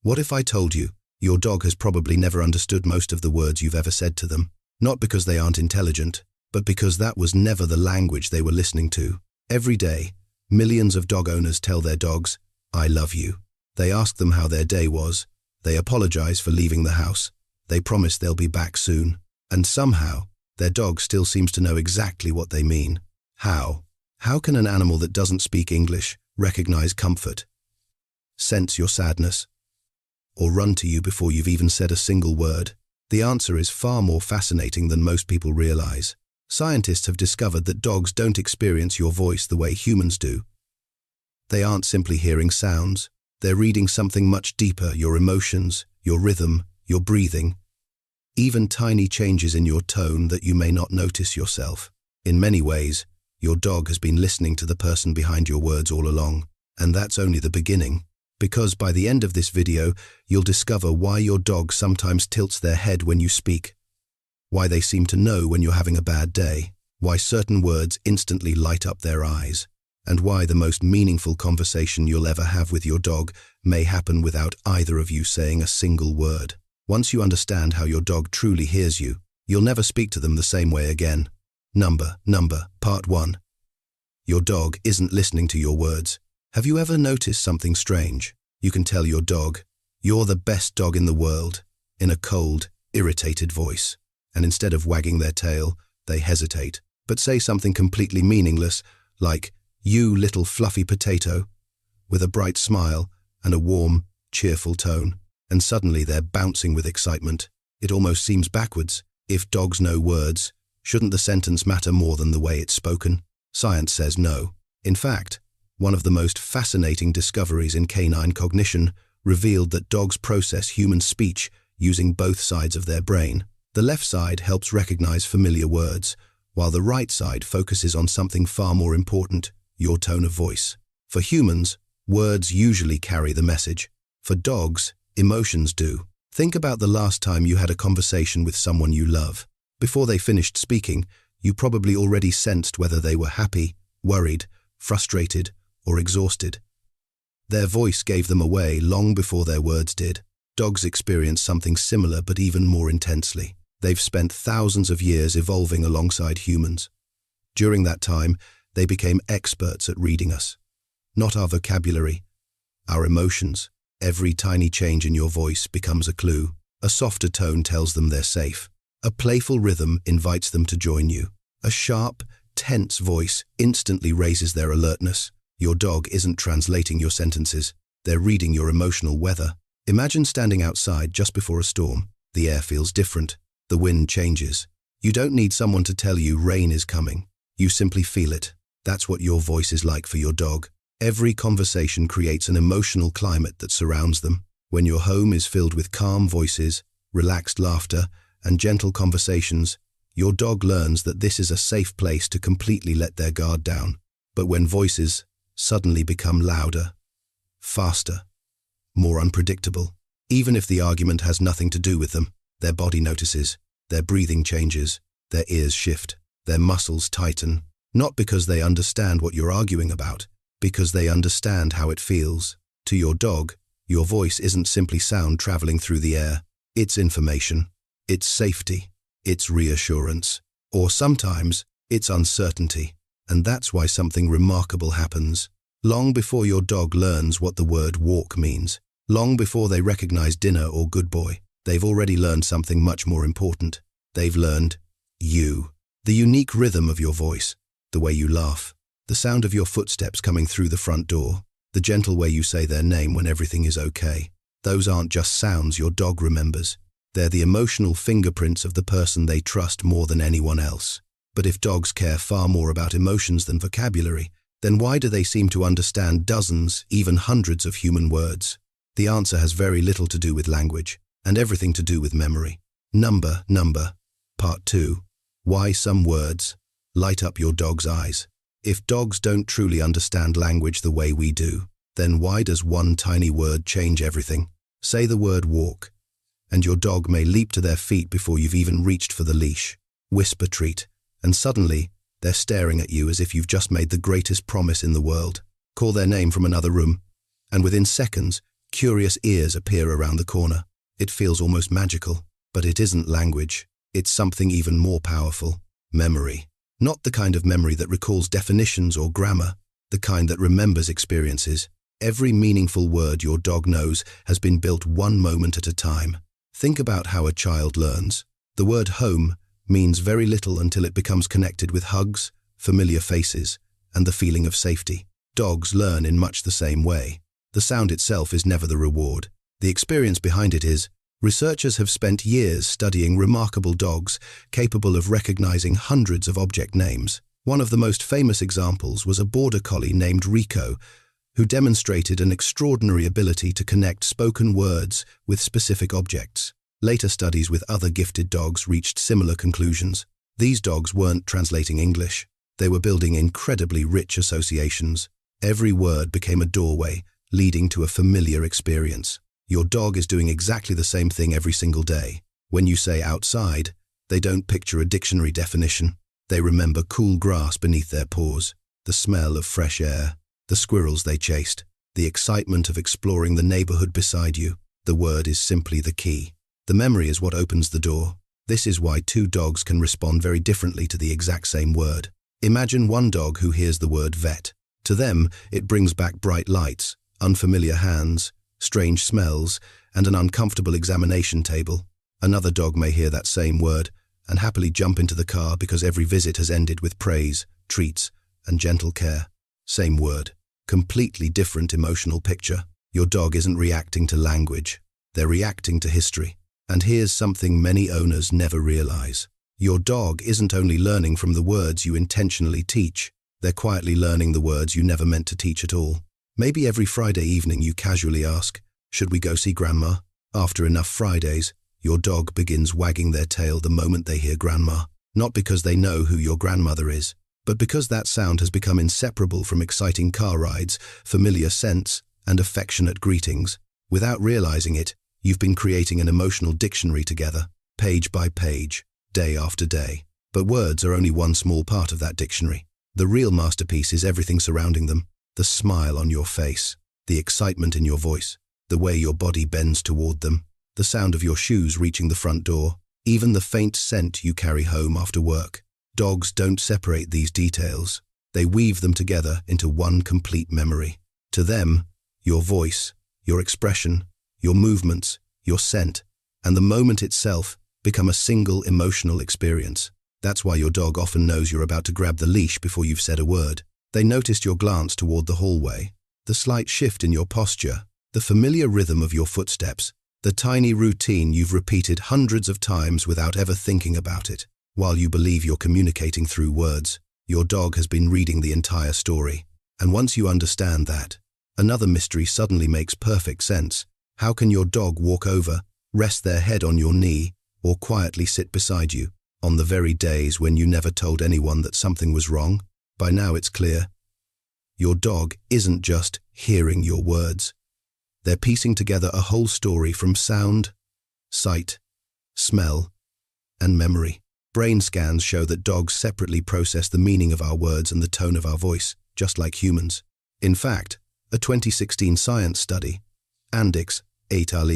What if I told you your dog has probably never understood most of the words you've ever said to them? Not because they aren't intelligent, but because that was never the language they were listening to. Every day, millions of dog owners tell their dogs, "I love you." They ask them how their day was. They apologize for leaving the house. They promise they'll be back soon. And somehow, their dog still seems to know exactly what they mean. How? How can an animal that doesn't speak English recognize comfort, sense your sadness, or run to you before you've even said a single word? The answer is far more fascinating than most people realize. Scientists have discovered that dogs don't experience your voice the way humans do. They aren't simply hearing sounds. They're reading something much deeper: your emotions, your rhythm, your breathing, even tiny changes in your tone that you may not notice yourself. In many ways, your dog has been listening to the person behind your words all along, and that's only the beginning. Because by the end of this video, you'll discover why your dog sometimes tilts their head when you speak, why they seem to know when you're having a bad day, why certain words instantly light up their eyes, and why the most meaningful conversation you'll ever have with your dog may happen without either of you saying a single word. Once you understand how your dog truly hears you, you'll never speak to them the same way again. Part 1. Your dog isn't listening to your words. Have you ever noticed something strange? You can tell your dog, "You're the best dog in the world," in a cold, irritated voice. And instead of wagging their tail, they hesitate, but say something completely meaningless, like, "You little fluffy potato," with a bright smile and a warm, cheerful tone. And suddenly they're bouncing with excitement. It almost seems backwards. If dogs know words, shouldn't the sentence matter more than the way it's spoken? Science says no. In fact, one of the most fascinating discoveries in canine cognition revealed that dogs process human speech using both sides of their brain. The left side helps recognize familiar words, while the right side focuses on something far more important: your tone of voice. For humans, words usually carry the message. For dogs, emotions do. Think about the last time you had a conversation with someone you love. Before they finished speaking, you probably already sensed whether they were happy, worried, frustrated, or exhausted. Their voice gave them away long before their words did. Dogs experience something similar but even more intensely. They've spent thousands of years evolving alongside humans. During that time, they became experts at reading us. Not our vocabulary, our emotions. Every tiny change in your voice becomes a clue. A softer tone tells them they're safe. A playful rhythm invites them to join you. A sharp, tense voice instantly raises their alertness. Your dog isn't translating your sentences. They're reading your emotional weather. Imagine standing outside just before a storm. The air feels different. The wind changes. You don't need someone to tell you rain is coming. You simply feel it. That's what your voice is like for your dog. Every conversation creates an emotional climate that surrounds them. When your home is filled with calm voices, relaxed laughter, and gentle conversations, your dog learns that this is a safe place to completely let their guard down. But when voices suddenly become louder, faster, more unpredictable, even if the argument has nothing to do with them, their body notices, their breathing changes, their ears shift, their muscles tighten, not because they understand what you're arguing about, because they understand how it feels. To your dog, your voice isn't simply sound traveling through the air. It's information. It's safety. It's reassurance. Or sometimes, it's uncertainty. And that's why something remarkable happens. Long before your dog learns what the word walk means, long before they recognize dinner or good boy, they've already learned something much more important. They've learned you. The unique rhythm of your voice, the way you laugh, the sound of your footsteps coming through the front door, the gentle way you say their name when everything is okay. Those aren't just sounds your dog remembers. They're the emotional fingerprints of the person they trust more than anyone else. But if dogs care far more about emotions than vocabulary, then why do they seem to understand dozens, even hundreds of human words? The answer has very little to do with language, and everything to do with memory. Part 2. Why some words light up your dog's eyes. If dogs don't truly understand language the way we do, then why does one tiny word change everything? Say the word walk, and your dog may leap to their feet before you've even reached for the leash. Whisper treat, and suddenly they're staring at you as if you've just made the greatest promise in the world. Call their name from another room, and within seconds, Curious ears appear around the corner. It feels almost magical, but it isn't language. It's something even more powerful. Memory. Not the kind of memory that recalls definitions or grammar, the kind that remembers experiences. Every meaningful word your dog knows has been built one moment at a time. Think about how a child learns. The word home means very little until it becomes connected with hugs, familiar faces, and the feeling of safety. Dogs learn in much the same way. The sound itself is never the reward. The experience behind it is. Researchers have spent years studying remarkable dogs capable of recognizing hundreds of object names. One of the most famous examples was a border collie named Rico, who demonstrated an extraordinary ability to connect spoken words with specific objects. Later studies with other gifted dogs reached similar conclusions. These dogs weren't translating English. They were building incredibly rich associations. Every word became a doorway, leading to a familiar experience. Your dog is doing exactly the same thing every single day. When you say outside, they don't picture a dictionary definition. They remember cool grass beneath their paws, the smell of fresh air, the squirrels they chased, the excitement of exploring the neighborhood beside you. The word is simply the key. The memory is what opens the door. This is why two dogs can respond very differently to the exact same word. Imagine one dog who hears the word vet. To them, it brings back bright lights, unfamiliar hands, strange smells, and an uncomfortable examination table. Another dog may hear that same word and happily jump into the car because every visit has ended with praise, treats, and gentle care. Same word, completely different emotional picture. Your dog isn't reacting to language. They're reacting to history. And here's something many owners never realize. Your dog isn't only learning from the words you intentionally teach. They're quietly learning the words you never meant to teach at all. Maybe every Friday evening you casually ask, "Should we go see Grandma?" After enough Fridays, your dog begins wagging their tail the moment they hear Grandma. Not because they know who your grandmother is, but because that sound has become inseparable from exciting car rides, familiar scents, and affectionate greetings. Without realizing it, you've been creating an emotional dictionary together, page by page, day after day. But words are only one small part of that dictionary. The real masterpiece is everything surrounding them. The smile on your face, the excitement in your voice, the way your body bends toward them, the sound of your shoes reaching the front door, even the faint scent you carry home after work. Dogs don't separate these details. They weave them together into one complete memory. To them, your voice, your expression, your movements, your scent, and the moment itself become a single emotional experience. That's why your dog often knows you're about to grab the leash before you've said a word. They noticed your glance toward the hallway, the slight shift in your posture, the familiar rhythm of your footsteps, the tiny routine you've repeated hundreds of times without ever thinking about it. While you believe you're communicating through words, your dog has been reading the entire story. And once you understand that, another mystery suddenly makes perfect sense. How can your dog walk over, rest their head on your knee, or quietly sit beside you, on the very days when you never told anyone that something was wrong? By now it's clear. Your dog isn't just hearing your words. They're piecing together a whole story from sound, sight, smell, and memory. Brain scans show that dogs separately process the meaning of our words and the tone of our voice, just like humans. In fact, a 2016 science study, Andix et al.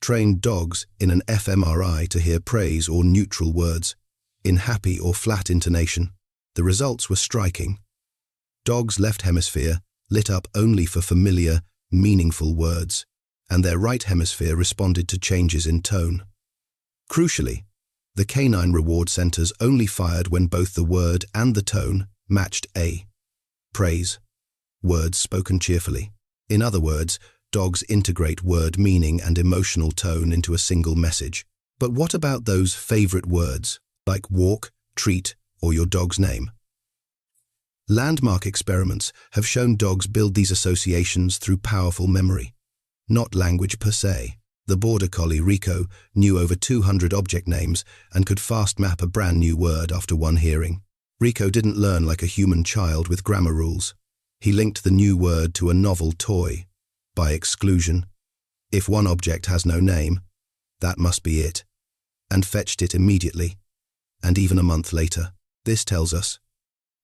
Trained dogs in an fMRI to hear praise or neutral words, in happy or flat intonation. The results were striking. Dogs' left hemisphere lit up only for familiar, meaningful words, and their right hemisphere responded to changes in tone. Crucially, the canine reward centers only fired when both the word and the tone matched praise, words spoken cheerfully. In other words, dogs integrate word meaning and emotional tone into a single message. But what about those favorite words, like walk, treat, or your dog's name? Landmark experiments have shown dogs build these associations through powerful memory, not language per se. The border collie Rico knew over 200 object names and could fast map a brand new word after one hearing. Rico didn't learn like a human child with grammar rules. He linked the new word to a novel toy, by exclusion. If one object has no name, that must be it, and fetched it immediately, and even a month later. This tells us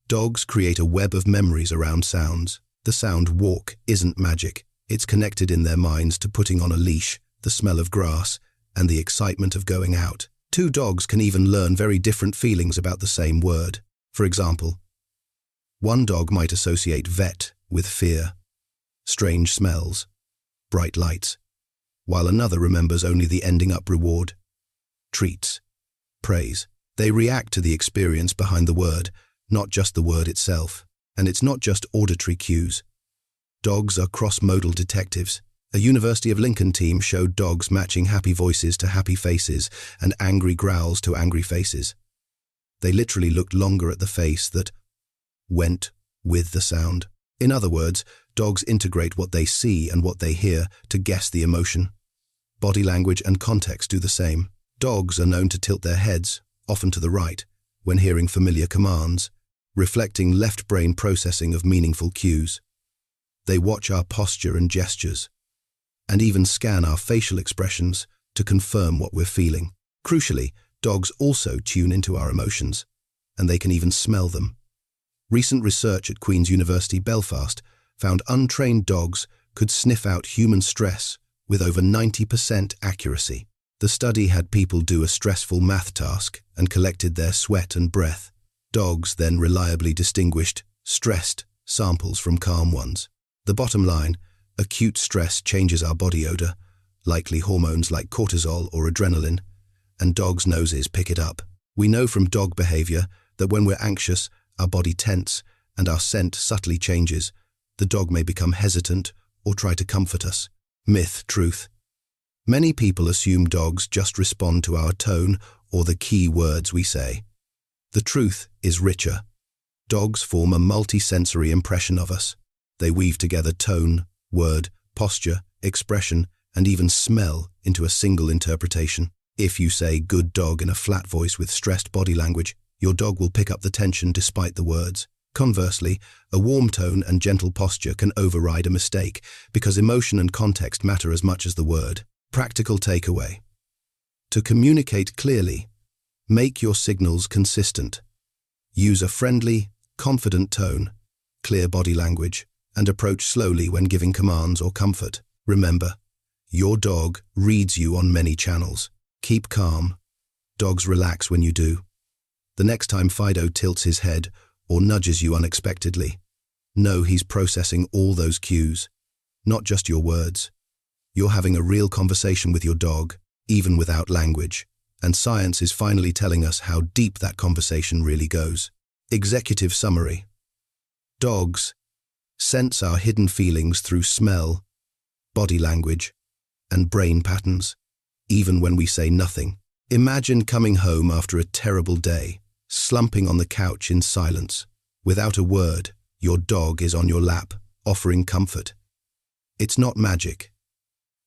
dogs create a web of memories around sounds. The sound walk isn't magic. It's connected in their minds to putting on a leash, the smell of grass, and the excitement of going out. Two dogs can even learn very different feelings about the same word. For example, one dog might associate vet with fear, strange smells, bright lights, while another remembers only the ending up reward, treats, praise. They react to the experience behind the word, not just the word itself. And it's not just auditory cues. Dogs are cross-modal detectives. A University of Lincoln team showed dogs matching happy voices to happy faces and angry growls to angry faces. They literally looked longer at the face that went with the sound. In other words, dogs integrate what they see and what they hear to guess the emotion. Body language and context do the same. Dogs are known to tilt their heads, often to the right, when hearing familiar commands, reflecting left brain processing of meaningful cues. They watch our posture and gestures, and even scan our facial expressions to confirm what we're feeling. Crucially, dogs also tune into our emotions, and they can even smell them. Recent research at Queen's University Belfast found untrained dogs could sniff out human stress with over 90% accuracy. The study had people do a stressful math task and collected their sweat and breath. Dogs then reliably distinguished stressed samples from calm ones. The bottom line, acute stress changes our body odor, likely hormones like cortisol or adrenaline, and dogs' noses pick it up. We know from dog behavior that when we're anxious, our body tense and our scent subtly changes. The dog may become hesitant or try to comfort us. Myth, truth. Many people assume dogs just respond to our tone or the key words we say. The truth is richer. Dogs form a multi-sensory impression of us. They weave together tone, word, posture, expression, and even smell into a single interpretation. If you say good dog in a flat voice with stressed body language, your dog will pick up the tension despite the words. Conversely, a warm tone and gentle posture can override a mistake because emotion and context matter as much as the word. Practical takeaway. To communicate clearly, make your signals consistent. Use a friendly, confident tone, clear body language, and approach slowly when giving commands or comfort. Remember, your dog reads you on many channels. Keep calm. Dogs relax when you do. The next time Fido tilts his head or nudges you unexpectedly, know he's processing all those cues, not just your words. You're having a real conversation with your dog, even without language. And science is finally telling us how deep that conversation really goes. Executive summary. Dogs sense our hidden feelings through smell, body language, and brain patterns, even when we say nothing. Imagine coming home after a terrible day, slumping on the couch in silence. Without a word, your dog is on your lap, offering comfort. It's not magic.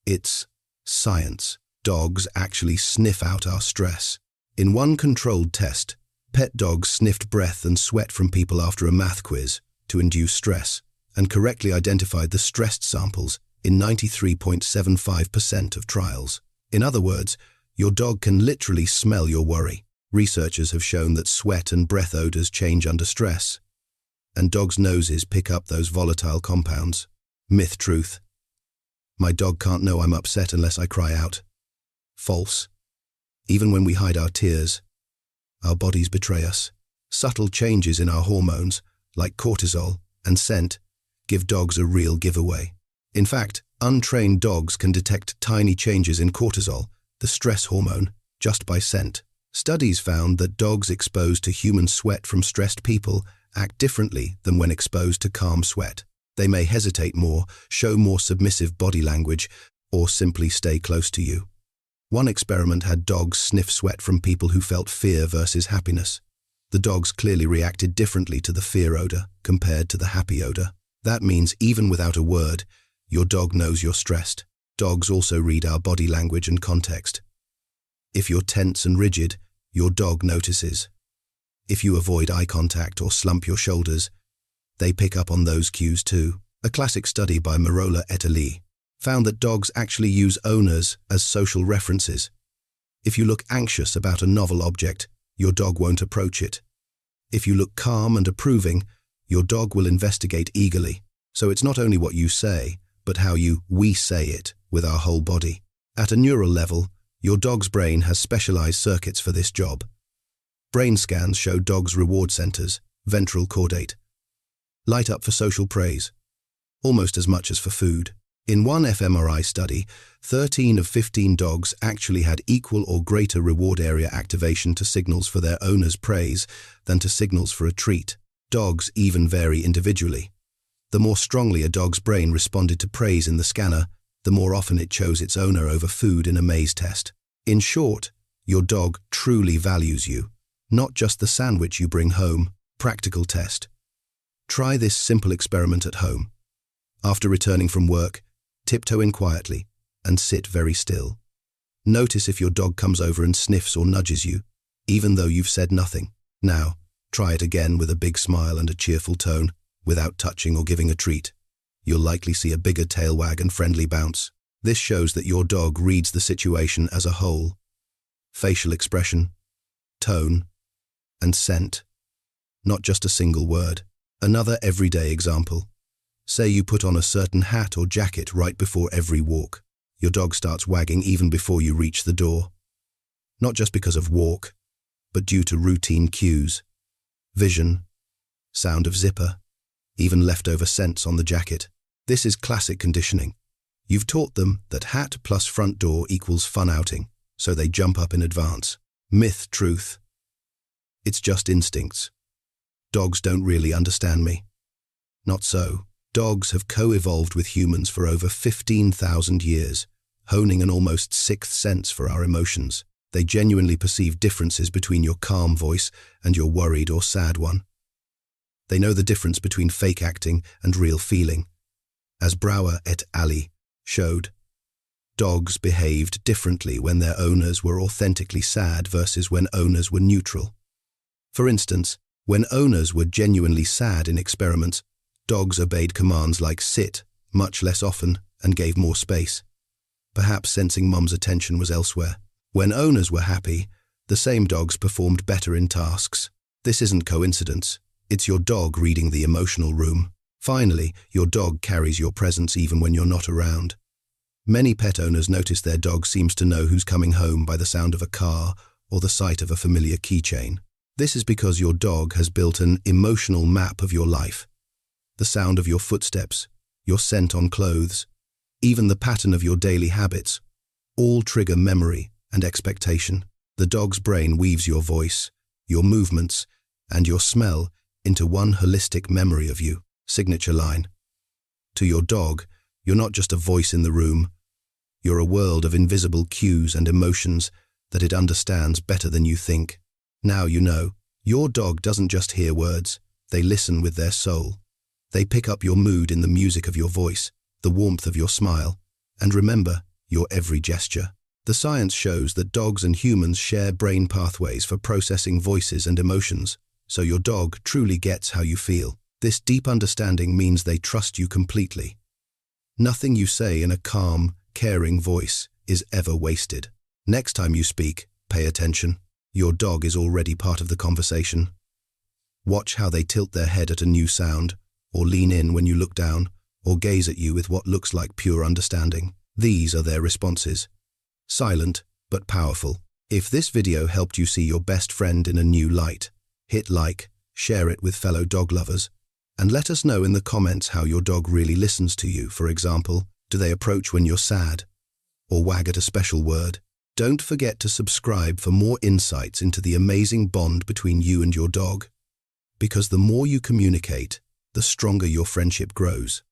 It's science. Dogs actually sniff out our stress. In one controlled test, pet dogs sniffed breath and sweat from people after a math quiz to induce stress, and correctly identified the stressed samples in 93.75% of trials. In other words, your dog can literally smell your worry. Researchers have shown that sweat and breath odors change under stress, and dogs' noses pick up those volatile compounds. Myth, truth. My dog can't know I'm upset unless I cry out. False. Even when we hide our tears, our bodies betray us. Subtle changes in our hormones, like cortisol and scent, give dogs a real giveaway. In fact, untrained dogs can detect tiny changes in cortisol, the stress hormone, just by scent. Studies found that dogs exposed to human sweat from stressed people act differently than when exposed to calm sweat. They may hesitate more, show more submissive body language, or simply stay close to you. One experiment had dogs sniff sweat from people who felt fear versus happiness. The dogs clearly reacted differently to the fear odor compared to the happy odor. That means even without a word, your dog knows you're stressed. Dogs also read our body language and context. If you're tense and rigid, your dog notices. If you avoid eye contact or slump your shoulders, they pick up on those cues too. A classic study by Marola et al. Found that dogs actually use owners as social references. If you look anxious about a novel object, your dog won't approach it. If you look calm and approving, your dog will investigate eagerly. So it's not only what you say, but how we say it with our whole body. At a neural level, your dog's brain has specialized circuits for this job. Brain scans show dogs' reward centers, ventral caudate, light up for social praise, almost as much as for food. In one fMRI study, 13 of 15 dogs actually had equal or greater reward area activation to signals for their owner's praise than to signals for a treat. Dogs even vary individually. The more strongly a dog's brain responded to praise in the scanner, the more often it chose its owner over food in a maze test. In short, your dog truly values you, not just the sandwich you bring home. Practical test. Try this simple experiment at home. After returning from work, tiptoe in quietly and sit very still. Notice if your dog comes over and sniffs or nudges you, even though you've said nothing. Now, try it again with a big smile and a cheerful tone, without touching or giving a treat. You'll likely see a bigger tail wag and friendly bounce. This shows that your dog reads the situation as a whole. Facial expression, tone, and scent. Not just a single word. Another everyday example. Say you put on a certain hat or jacket right before every walk. Your dog starts wagging even before you reach the door. Not just because of walk, but due to routine cues. Vision, sound of zipper, even leftover scents on the jacket. This is classic conditioning. You've taught them that hat plus front door equals fun outing, so they jump up in advance. Myth, truth. It's just instincts. Dogs don't really understand me. Not so. Dogs have co-evolved with humans for over 15,000 years, honing an almost sixth sense for our emotions. They genuinely perceive differences between your calm voice and your worried or sad one. They know the difference between fake acting and real feeling. As Brouwer et al. Showed, dogs behaved differently when their owners were authentically sad versus when owners were neutral. For instance, when owners were genuinely sad in experiments, dogs obeyed commands like sit much less often and gave more space, perhaps sensing mum's attention was elsewhere. When owners were happy, the same dogs performed better in tasks. This isn't coincidence. It's your dog reading the emotional room. Finally, your dog carries your presence even when you're not around. Many pet owners notice their dog seems to know who's coming home by the sound of a car or the sight of a familiar keychain. This is because your dog has built an emotional map of your life. The sound of your footsteps, your scent on clothes, even the pattern of your daily habits, all trigger memory and expectation. The dog's brain weaves your voice, your movements, and your smell into one holistic memory of you. Signature line. To your dog, you're not just a voice in the room. You're a world of invisible cues and emotions that it understands better than you think. Now you know, your dog doesn't just hear words, they listen with their soul. They pick up your mood in the music of your voice, the warmth of your smile, and remember your every gesture. The science shows that dogs and humans share brain pathways for processing voices and emotions, so your dog truly gets how you feel. This deep understanding means they trust you completely. Nothing you say in a calm, caring voice is ever wasted. Next time you speak, pay attention. Your dog is already part of the conversation. Watch how they tilt their head at a new sound, or lean in when you look down, or gaze at you with what looks like pure understanding. These are their responses. Silent, but powerful. If this video helped you see your best friend in a new light, hit like, share it with fellow dog lovers, and let us know in the comments how your dog really listens to you. For example, do they approach when you're sad, or wag at a special word? Don't forget to subscribe for more insights into the amazing bond between you and your dog, because the more you communicate, the stronger your friendship grows.